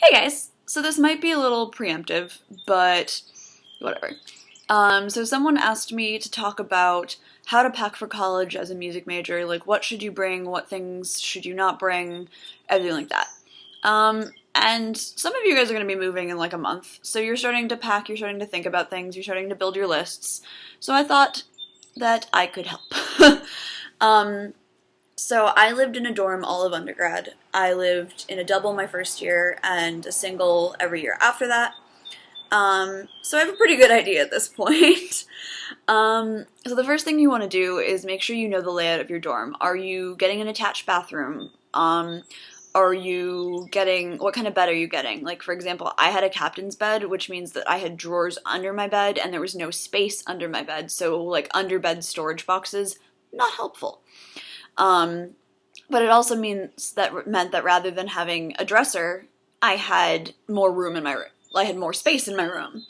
Hey guys, so this might be a little preemptive, but whatever. So someone asked me to talk about how to pack for college as a music major, like what should you bring, what things should you not bring, everything like that. And some of you guys are going to be moving in like a month, so you're starting to pack, you're starting to think about things, you're starting to build your lists. So I thought that I could help. um, so I lived in a dorm all of undergrad. I lived in a double my first year and a single every year after that. So I have a pretty good idea at this point. So the first thing you want to do is make sure you know the layout of your dorm. Are you getting an attached bathroom? Are you getting, what kind of bed are you getting? Like, for example, I had a captain's bed, which means that I had drawers under my bed and there was no space under my bed. So, like, under bed storage boxes, not helpful. But it also meant that rather than having a dresser, I had more room in my room. I had more space in my room.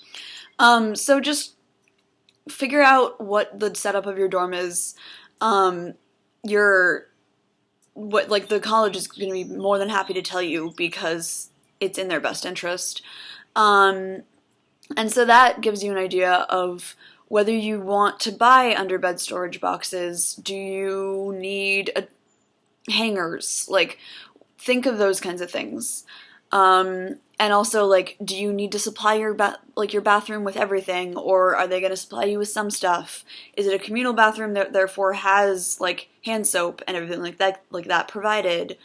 So just figure out what the setup of your dorm is. Your what like the college is going to be more than happy to tell you because it's in their best interest. And so that gives you an idea of whether you want to buy underbed storage boxes. Do you need hangers? Like, think of those kinds of things. And also, like, do you need to supply your bathroom with everything, or are they going to supply you with some stuff? Is it a communal bathroom that therefore has like hand soap and everything like that provided?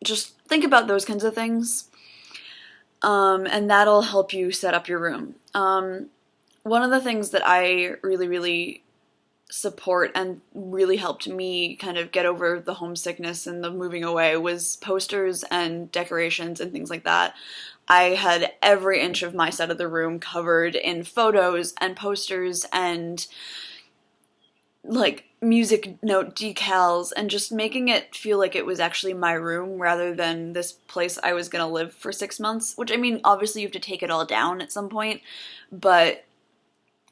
Just think about those kinds of things, and that'll help you set up your room. One of the things that I really support and really helped me kind of get over the homesickness and the moving away was posters and decorations and things like that. I had every inch of my side of the room covered in photos and posters and like music note decals and just making it feel like it was actually my room rather than this place I was gonna live for 6 months, which I mean, obviously you have to take it all down at some point, but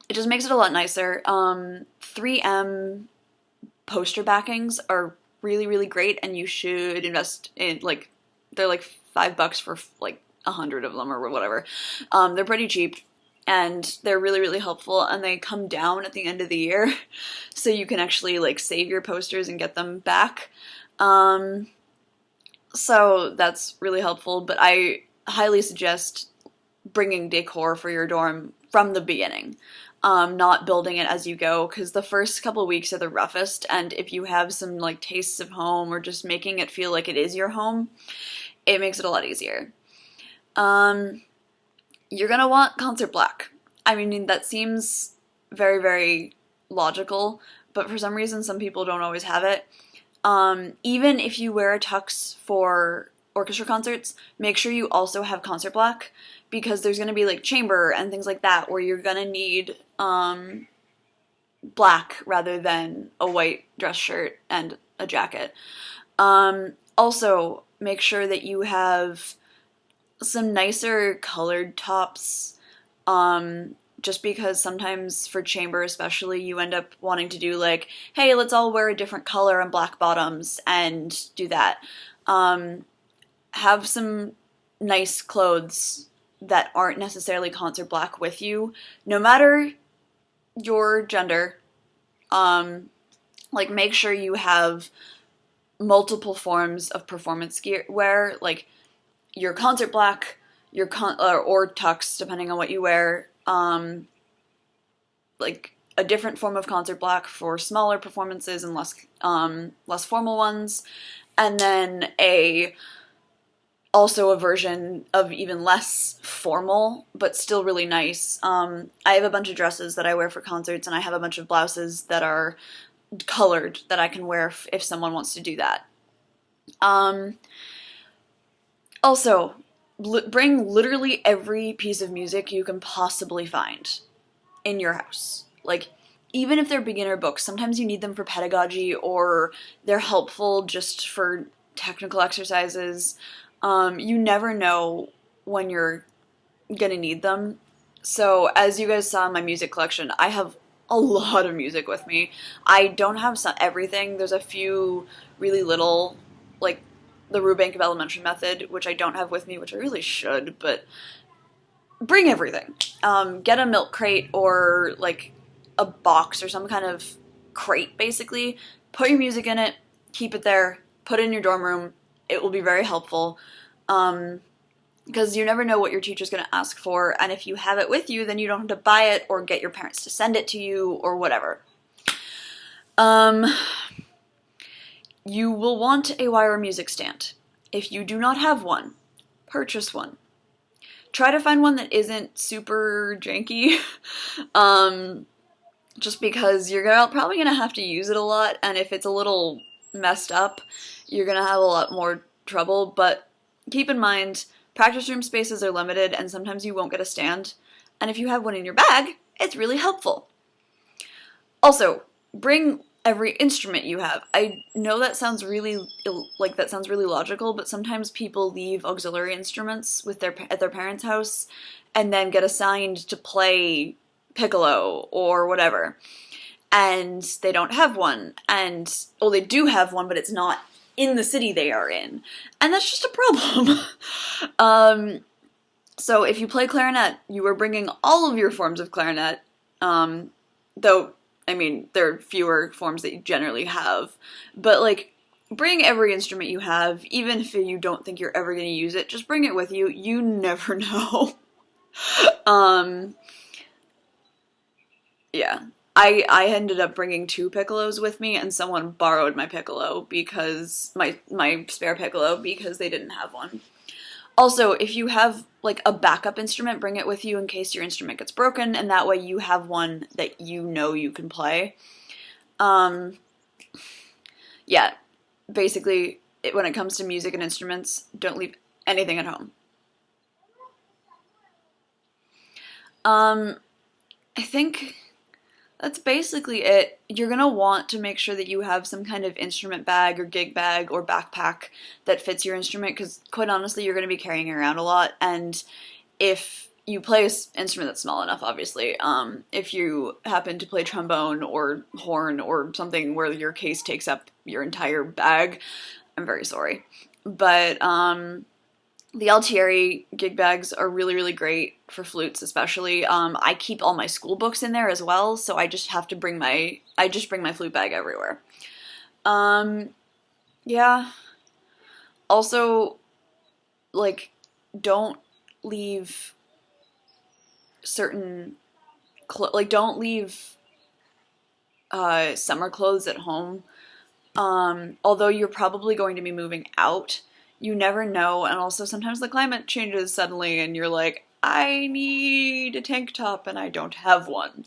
it just makes it a lot nicer. 3M poster backings are really great, and you should invest in, like, they're like $5 for like 100 of them or whatever. They're pretty cheap, and they're really helpful, and they come down at the end of the year, so you can actually like save your posters and get them back. So that's really helpful, but I highly suggest bringing decor for your dorm from the beginning. Not building it as you go, because the first couple weeks are the roughest, and if you have some like tastes of home or just making it feel like it is your home, it makes it a lot easier. You're gonna want concert black. I mean, that seems very logical, but for some reason some people don't always have it. Even if you wear a tux for orchestra concerts, make sure you also have concert black, because there's going to be like chamber and things like that where you're going to need black rather than a white dress shirt and a jacket. Also, make sure that you have some nicer colored tops, just because sometimes for chamber especially you end up wanting to do like, hey, let's all wear a different color and black bottoms and do that. Have some nice clothes that aren't necessarily concert black with you, no matter your gender. Like, make sure you have multiple forms of performance gear wear, like your concert black, your or tux, depending on what you wear. Like a different form of concert black for smaller performances and less formal ones, and then also a version of even less formal, but still really nice. I have a bunch of dresses that I wear for concerts, and I have a bunch of blouses that are colored that I can wear if someone wants to do that. Also, bring literally every piece of music you can possibly find in your house. Like, even if they're beginner books, sometimes you need them for pedagogy, or they're helpful just for technical exercises. You never know when you're gonna need them. So, as you guys saw in my music collection, I have a lot of music with me. I don't have everything. There's a few really little, like, the Rubank of Elementary method, which I don't have with me, which I really should, but bring everything. Get a milk crate or like a box or some kind of crate, basically. Put your music in it, keep it there, put it in your dorm room. It will be very helpful. Because you never know what your teacher's going to ask for, and if you have it with you, then you don't have to buy it or get your parents to send it to you or whatever. You will want a wire music stand. If you do not have one, purchase one. Try to find one that isn't super janky, just because you're probably going to have to use it a lot, and if it's a little messed up, you're going to have a lot more trouble, but keep in mind, practice room spaces are limited, and sometimes you won't get a stand, and if you have one in your bag, it's really helpful. Also, bring every instrument you have. I know that sounds really logical, but sometimes people leave auxiliary instruments with at their parents' house and then get assigned to play piccolo or whatever, and they don't have one, and well, they do have one, but it's not in the city they are in, and that's just a problem. So if you play clarinet, you are bringing all of your forms of clarinet, though I mean, there are fewer forms that you generally have, but like, bring every instrument you have, even if you don't think you're ever going to use it, just bring it with you. You never know. Yeah. I ended up bringing 2 piccolos with me, and someone borrowed my piccolo because, my spare piccolo, because they didn't have one. Also, if you have, like, a backup instrument, bring it with you in case your instrument gets broken, and that way you have one that you know you can play. Yeah, basically, when it comes to music and instruments, don't leave anything at home. I think that's basically it. You're gonna want to make sure that you have some kind of instrument bag or gig bag or backpack that fits your instrument, because quite honestly, you're gonna be carrying it around a lot, and if you play an instrument that's small enough, obviously, if you happen to play trombone or horn or something where your case takes up your entire bag, I'm very sorry. But, the Altieri gig bags are really, really great for flutes, especially. I keep all my school books in there as well, so I just bring my flute bag everywhere. Yeah. Also, like, don't leave certain don't leave summer clothes at home. Although you're probably going to be moving out, you never know, and also sometimes the climate changes suddenly and you're like, I need a tank top and I don't have one.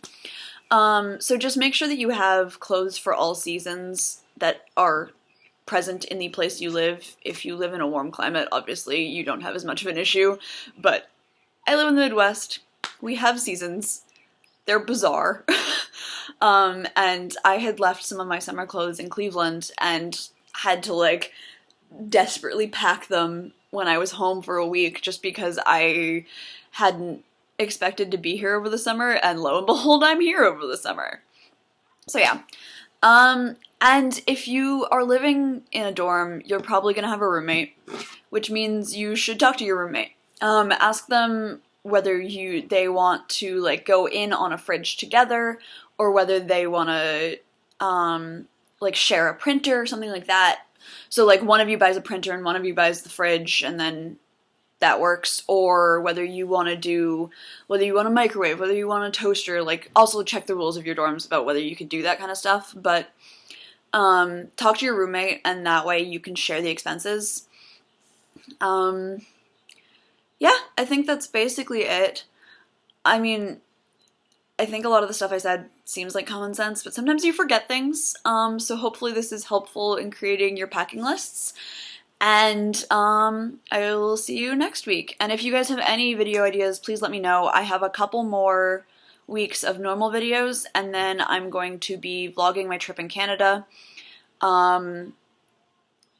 So just make sure that you have clothes for all seasons that are present in the place you live. If you live in a warm climate, obviously you don't have as much of an issue, but I live in the Midwest. We have seasons. They're bizarre. And I had left some of my summer clothes in Cleveland and had to, like, desperately pack them when I was home for a week just because I hadn't expected to be here over the summer, and lo and behold, I'm here over the summer. So yeah. And if you are living in a dorm, you're probably gonna have a roommate, which means you should talk to your roommate. Ask them whether they want to, like, go in on a fridge together, or whether they want to, like, share a printer or something like that. So, like, one of you buys a printer and one of you buys the fridge, and then that works. Or whether you want a microwave, whether you want a toaster. Like, also check the rules of your dorms about whether you can do that kind of stuff. But talk to your roommate, and that way you can share the expenses. Yeah, I think that's basically it. I mean, I think a lot of the stuff I said seems like common sense, but sometimes you forget things, so hopefully this is helpful in creating your packing lists, and I will see you next week. And if you guys have any video ideas, please let me know. I have a couple more weeks of normal videos, and then I'm going to be vlogging my trip in Canada.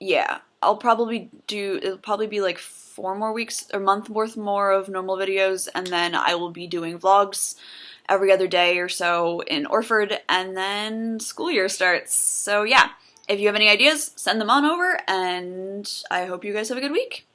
Yeah, it'll probably be like 4 more weeks, or month worth more of normal videos, and then I will be doing vlogs every other day or so in Orford, and then school year starts. So yeah, If you have any ideas, send them on over, and I hope you guys have a good week.